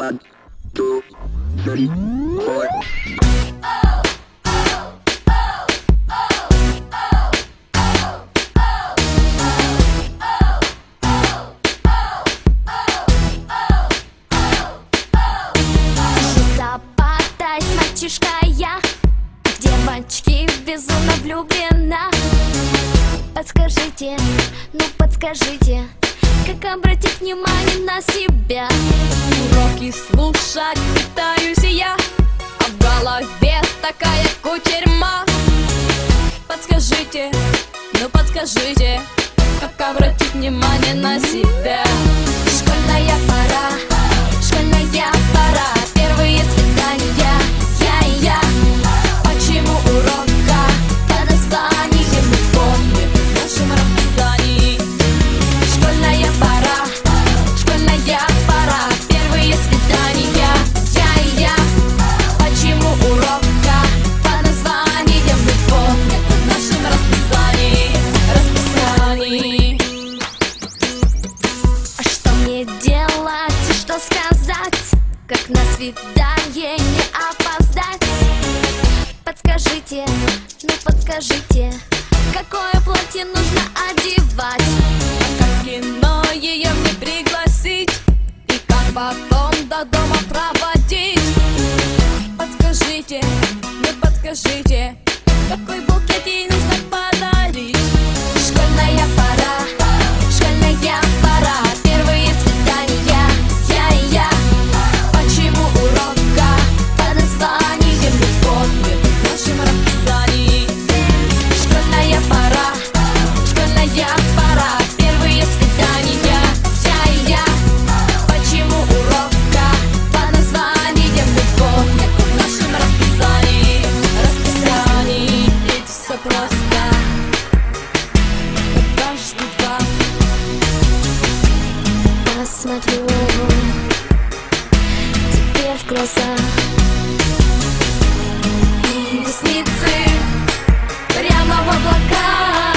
1, 2, 3, 4. Запатай, мальчишка я, в девочки безумно влюблена. Подскажите, ну подскажите, как обратить внимание на себя? Уроки слушать пытаюсь я, а в голове такая кутерьма. Подскажите, ну подскажите, как обратить внимание на себя? Школьная пора, школьная пора, первые свидания, я и я. Почему урока по названиям не помню В нашем расписании школьная пора, первые свидания, я и я. Почему урока по названиям не помню в нашем расписании. А что мне делать и что сказать? Как на свидание не опоздать? Подскажите, ну подскажите, какое платье нужно одевать? Как в кино ее мне пригласить и как потом до дома проводить? Подскажите, ну подскажите, какой букет ей нужно подарить? Школьная пора, первые свидания, я и я. Почему урока по названиям не помню В нашем расписании школьная пора, первые свидания, я и я. Почему урока по названиям не помню в нашем расписании. Ведь все просто. Дважды два. Посмотрю тебе в глаза, и ресницы прямо в облака.